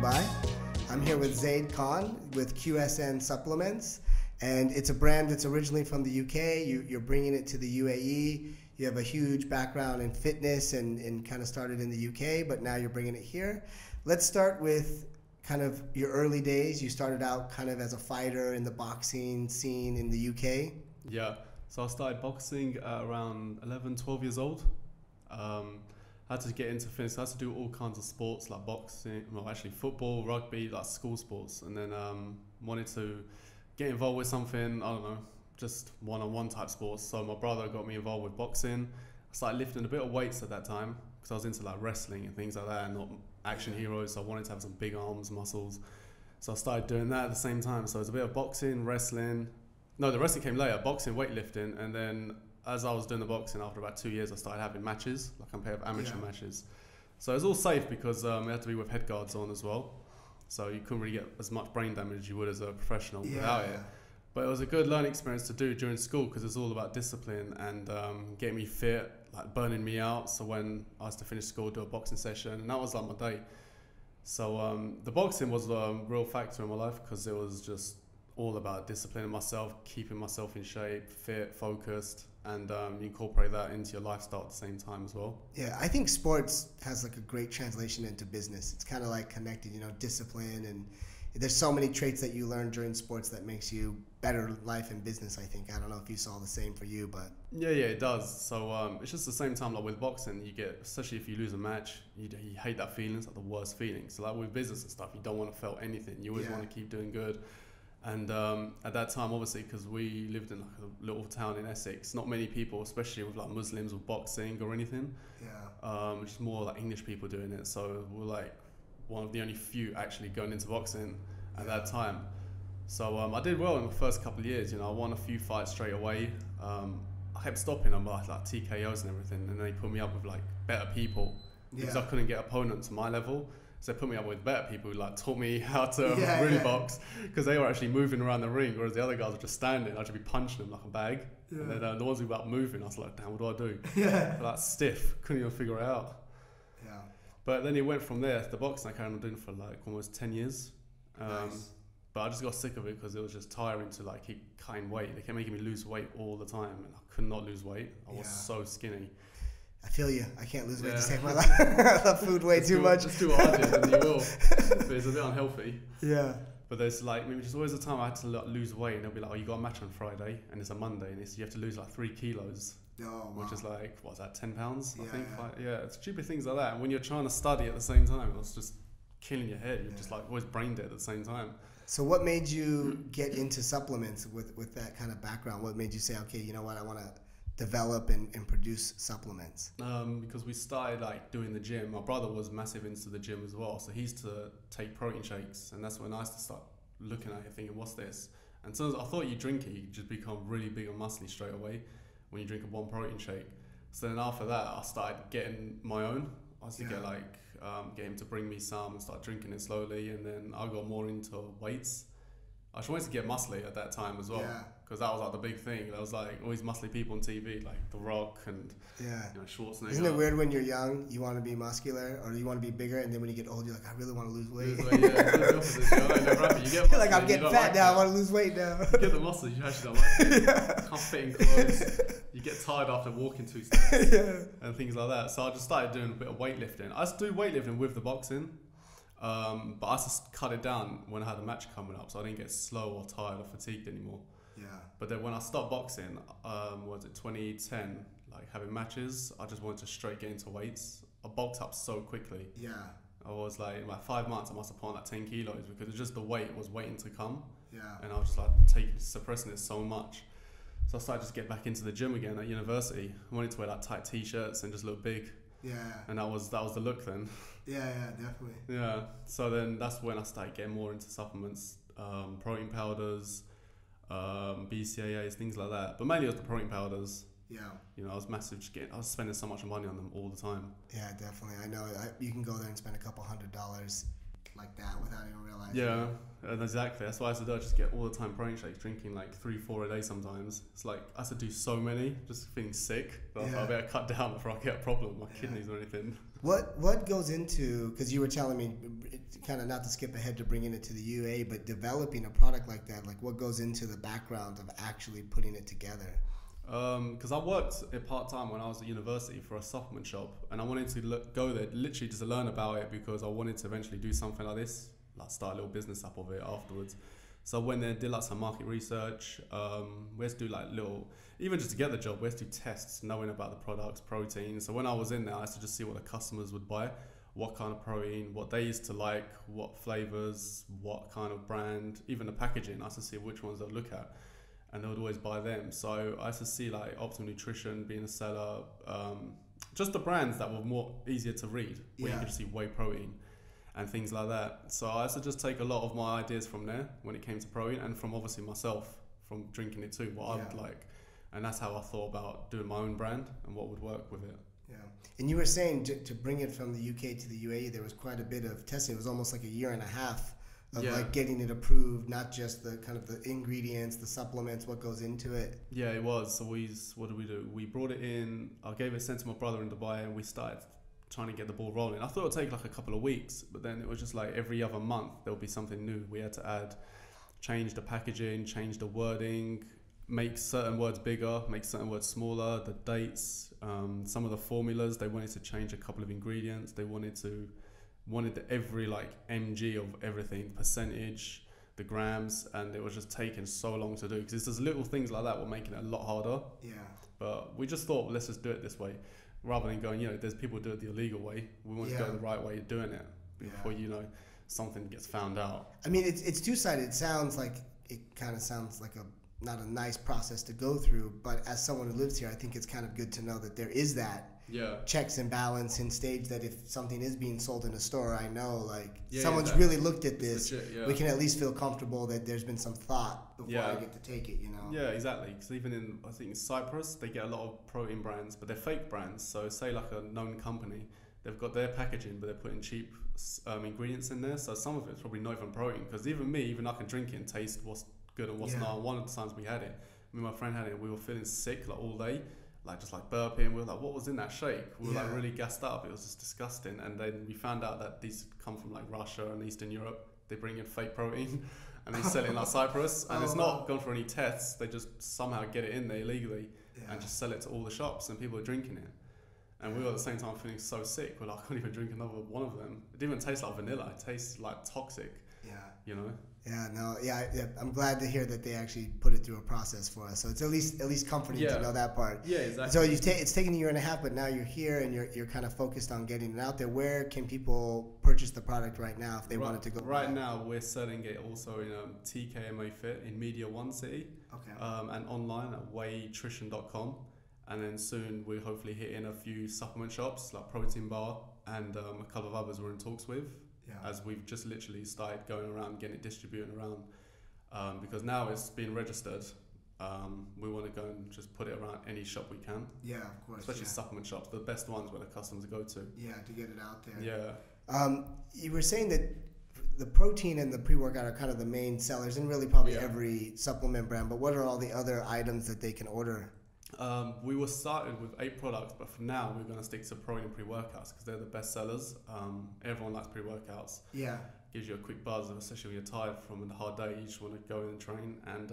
Dubai. I'm here with Zaid Khan with QSNSupplements, and it's a brand that's originally from the UK. You're bringing it to the UAE. You have a huge background in fitness and kind of started in the UK, but now you're bringing it here. Let's start with kind of your early days. You started out kind of as a fighter in the boxing scene in the UK. Yeah, so I started boxing at around 11, 12 years old. I had to get into fitness. I had to do all kinds of sports like boxing, well actually football, rugby, like school sports, and then wanted to get involved with something, I don't know, just one-on-one type sports. So my brother got me involved with boxing. I started lifting a bit of weights at that time because I was into like wrestling and things like that and not action heroes, so I wanted to have some big arms, muscles. So I started doing that at the same time. So it was a bit of boxing, wrestling. No, the wrestling came later, boxing, weightlifting, and then as I was doing the boxing, after about 2 years, I started having matches, like a pair of amateur matches. So it was all safe because it had to be with head guards on as well. So you couldn't really get as much brain damage as you would as a professional without it. But it was a good learning experience to do during school because it's all about discipline and getting me fit, like burning me out. So when I was to finish school, do a boxing session, and that was like my day. So the boxing was a real factor in my life because it was just all about disciplining myself, keeping myself in shape, fit, focused, and you incorporate that into your lifestyle at the same time as well. Yeah, I think sports has like a great translation into business. It's kind of like connected, you know, discipline, and there's so many traits that you learn during sports that makes you better life and business, I think. I don't know if you saw the same for you, but... Yeah, it does. So it's just the same time like with boxing, you get, especially if you lose a match, you hate that feeling. It's like the worst feeling. So like with business and stuff, you don't want to feel anything. You always want to keep doing good. And at that time, obviously, because we lived in like a little town in Essex, not many people, especially with like Muslims with boxing or anything. It's more like English people doing it. So we're like one of the only few actually going into boxing at that time. So I did well in the first couple of years. You know, I won a few fights straight away. I kept stopping them by like TKOs and everything, and they put me up with like better people because I couldn't get opponents to my level. So they put me up with better people who like taught me how to really box because they were actually moving around the ring, whereas the other guys were just standing. I'd just be punching them like a bag. And then the ones who were about moving, I was like, damn, what do I do? Like stiff, couldn't even figure it out. But then it went from there. The boxing I carried on doing for like almost 10 years. But I just got sick of it because it was just tiring to like keep cutting weight. They kept making me lose weight all the time, and I could not lose weight. I was so skinny. I feel you. I can't lose weight to save my life. I love food way too much. Just do what I did and you will. But it's a bit unhealthy. But there's like, maybe just always a time I had to lose weight, and they'll be like, oh, you got a match on Friday, and it's a Monday, and you have to lose like 3 kilos. Which is like, what's that, 10 pounds? I think. It's stupid things like that. And when you're trying to study at the same time, it's just killing your head. You're just like always brain dead at the same time. So what made you get into supplements with that kind of background? What made you say, okay, you know what, I want to develop and produce supplements? Because we started like doing the gym. My brother was massive into the gym as well, so he used to take protein shakes, and that's when I used to start looking at it thinking, what's this? And so I thought you drink it, you just become really big and muscly straight away when you drink one protein shake. So then after that I started getting my own. I used to get like get him to bring me some and start drinking it slowly, and then I got more into weights. I just wanted to get muscly at that time as well, because that was like the big thing. There was like all these muscly people on TV, like The Rock and you know, Schwarzenegger. Isn't it weird when you're young, you want to be muscular or you want to be bigger, and then when you get old, you're like, I really want to lose weight. You get like, I'm getting fat now, I want to lose weight now. You get the muscles, you actually don't like it. Can't fit in clothes. You get tired after walking 2 steps and things like that. So I just started doing a bit of weightlifting. I used to do weightlifting with the boxing. But I used to cut it down when I had a match coming up, so I didn't get slow or tired or fatigued anymore. But then when I stopped boxing, was it 2010, like having matches, I just wanted to straight get into weights. I bulked up so quickly. I was like, in like 5 months, I must have put on like 10 kilos because it's just the weight was waiting to come. And I was just like suppressing it so much. So I started just get back into the gym again at university. I wanted to wear like tight t-shirts and just look big. And that was the look then. Definitely. So then that's when I started getting more into supplements, protein powders, BCAAs, things like that. But mainly it was the protein powders. You know, I was massive. I was spending so much money on them all the time. Yeah, definitely. I know. You can go there and spend a couple $100 like that without even realizing. Exactly. That's why I used to do. I just get all the time protein shakes, drinking like 3-4 a day sometimes. It's like I used to do so many, just feeling sick. I better cut down before I get a problem with my kidneys or anything. What goes into, because you were telling me, kind of not to skip ahead to bringing it to the UA, but developing a product like that, like what goes into the background of actually putting it together? Because I worked part-time when I was at university for a supplement shop, and I wanted to go there literally just to learn about it, because I wanted to eventually do something like this, like start a little business up of it afterwards. So I went there, did like some market research. We had to do like little, even just to get the job, we had to do tests, knowing about the products, protein. So when I was in there, I had to just see what the customers would buy, what kind of protein, what they used to like, what flavors, what kind of brand, even the packaging. I had to see which ones they'd look at, and they would always buy them. So I had to see like Optimal Nutrition being a seller, just the brands that were more easier to read, where you could see whey protein and things like that. So I had to just take a lot of my ideas from there when it came to protein, and from obviously myself, from drinking it too, what I would like. And that's how I thought about doing my own brand and what would work with it. Yeah. And you were saying to bring it from the UK to the UAE, there was quite a bit of testing. It was almost like a year and a half of like getting it approved, not just the kind of the ingredients, the supplements, what goes into it. Yeah, it was. So what did we do? We brought it in, I gave it sent to my brother in Dubai, and we started trying to get the ball rolling. I thought it would take like a couple of weeks, but then it was just like every other month there'll be something new. We had to add, change the packaging, change the wording, make certain words bigger, make certain words smaller, the dates, some of the formulas. They wanted to change a couple of ingredients. They wanted every like mg of everything, percentage, the grams, and it was just taking so long to do, because there's little things like that were making it a lot harder. Yeah. But we just thought, let's just do it this way, rather than going, there's people who do it the illegal way. We want to go the right way of doing it before something gets found out. I mean, it's two-sided. It kind of sounds like not a nice process to go through, but as someone who lives here, I think it's kind of good to know that there is that checks and balance in stage, that if something is being sold in a store, I know someone's really looked at this. Legit, we can at least feel comfortable that there's been some thought before I get to take it, Yeah, exactly. Because even I think in Cyprus, they get a lot of protein brands, but they're fake brands. So say like a known company, they've got their packaging, but they're putting cheap ingredients in there. So some of it's probably not even protein, because even I can drink it and taste what's good and what's not. One of the times we had it, me and my friend had it, we were feeling sick like all day, just burping. We were like, what was in that shake? We were like really gassed up. It was just disgusting. And then we found out that these come from like Russia and Eastern Europe. They bring in fake protein and they sell it in like Cyprus, and it's not gone for any tests. They just somehow get it in there illegally and just sell it to all the shops, and people are drinking it. And we were at the same time feeling so sick. We're like, I can't even drink another one of them. It didn't even taste like vanilla. It tastes like toxic. I'm glad to hear that they actually put it through a process for us. So it's at least comforting to know that part. Yeah, exactly. So it's taken a year and a half, but now you're here and you're kind of focused on getting it out there. Where can people purchase the product right now if they wanted to go? Right now, we're selling it also in TKMA Fit in Media One City, and online at waytrition.com. And then soon we'll hopefully hit in a few supplement shops like Protein Bar and a couple of others we're in talks with. As we've just literally started going around, getting it distributed around, because now it's been registered. We want to go and just put it around any shop we can. Yeah, of course. Especially supplement shops, the best ones where the customers go to. Yeah, to get it out there. Yeah. You were saying that the protein and the pre-workout are kind of the main sellers, and really probably every supplement brand. But what are all the other items that they can order? We were started with 8 products, but for now we're going to stick to protein and pre-workouts because they're the best sellers. Everyone likes pre-workouts. Yeah. Gives you a quick buzz, especially when you're tired from a hard day. You just want to go in and train. And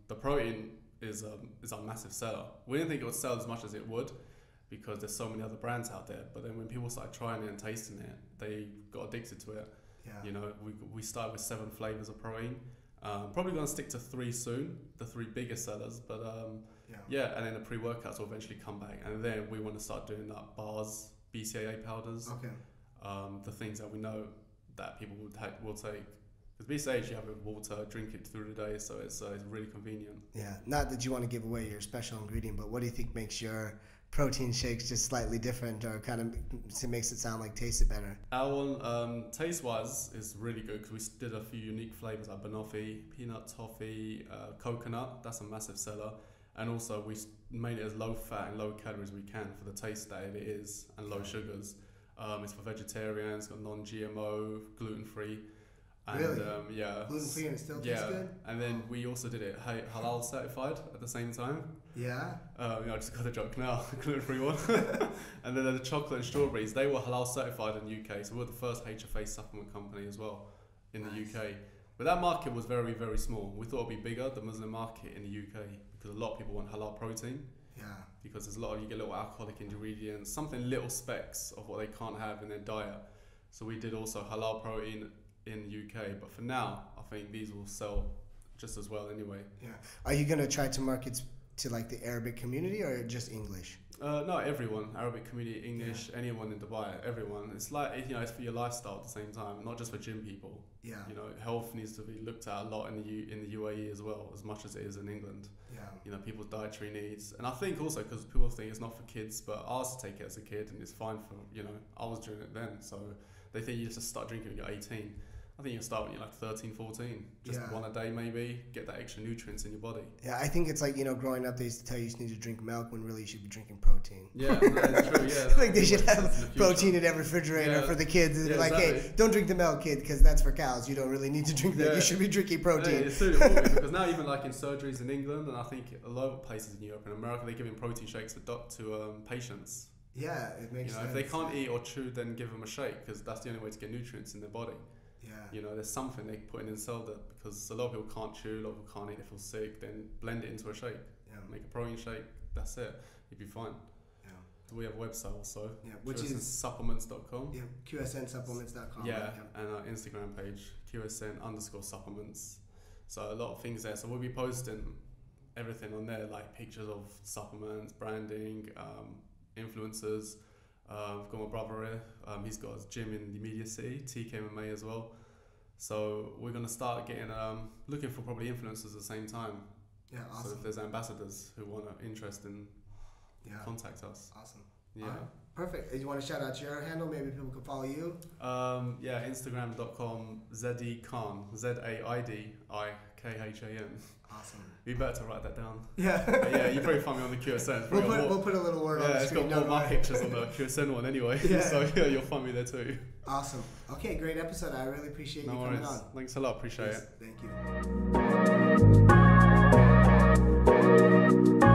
the protein is our massive seller. We didn't think it would sell as much as it would because there's so many other brands out there. But then when people started trying it and tasting it, they got addicted to it. Yeah. We started with 7 flavors of protein. Probably going to stick to 3 soon, the 3 biggest sellers. But and then the pre-workouts will eventually come back. And then we want to start doing bars, BCAA powders. Okay. The things that we know that people will take. Because BCAA, you have it with water, drink it through the day, so it's really convenient. Yeah. Not that you want to give away your special ingredient, but what do you think makes your protein shakes just slightly different, or kind of makes it sound like tastes better? Our one, taste-wise, is really good because we did a few unique flavors like banoffee, peanut toffee, coconut. That's a massive seller. And also we made it as low fat and low calories we can for the taste that it is, and low sugars. It's for vegetarians, got non-GMO, gluten-free. And, really? Yeah. Gluten free and it still tastes good? And then we also did it halal certified at the same time. Yeah. I just got a joke now, gluten free one. And then the chocolate and strawberries, they were halal certified in the UK. So we were the first HFA supplement company as well in the UK. But that market was very, very small. We thought it'd be bigger, the Muslim market in the UK, because a lot of people want halal protein. Yeah. Because there's you get little alcoholic ingredients, something little specks of what they can't have in their diet. So we did also halal protein in the UK, but for now, I think these will sell just as well anyway. Yeah. Are you gonna try to market to like the Arabic community or just English? No, everyone, Arabic community, English, anyone in Dubai, everyone. It's like, it's for your lifestyle at the same time, not just for gym people. Yeah. Health needs to be looked at a lot in the UAE as well, as much as it is in England. Yeah. People's dietary needs, and I think also because people think it's not for kids, but I was to take it as a kid, and it's fine for I was doing it then, so they think you just start drinking when you're 18. I think you can start when you're like 13, 14. Just one a day maybe, get that extra nutrients in your body. Yeah, I think it's like, growing up they used to tell you need to drink milk when really you should be drinking protein. Yeah, that's true, yeah. Like they should have protein in their refrigerator for the kids. And like, hey, don't drink the milk, kid, because that's for cows. You don't really need to drink that. Yeah. You should be drinking protein. Yeah, it's so important because now even like in surgeries in England, and I think a lot of places in Europe and America, they're giving protein shakes to patients. Yeah, it makes sense. If they can't eat or chew, then give them a shake because that's the only way to get nutrients in their body. Yeah. There's something they put in and sell that because a lot of people can't chew, a lot of people can't eat, they feel sick, then blend it into a shake. Yeah. Make a protein shake, that's it. You'll be fine. Yeah. So we have a website also. Yeah. Which is QSNSupplements.com. Yeah. QSNSupplements.com. Yeah. And our Instagram page, QSN_supplements. So a lot of things there. So we'll be posting everything on there, like pictures of supplements, branding, influencers. I've got my brother here, he's got his gym in the Media City, TKMMA as well. So we're going to start getting, looking for probably influencers at the same time. Yeah, awesome. So if there's ambassadors who want an interest in, contact us. Awesome. Yeah. Perfect. You want to shout out your handle? Maybe people can follow you? Instagram.com Zaid Khan, ZAIDIKHAN. Awesome. You better to write that down. Yeah. But yeah, you probably find me on the QSN. We'll put a little word on the screen. Yeah, it's got all my pictures on the QSN one anyway. Yeah. So yeah, you'll find me there too. Awesome. Okay, great episode. I really appreciate you coming on. Thanks a lot. Appreciate it. Thank you.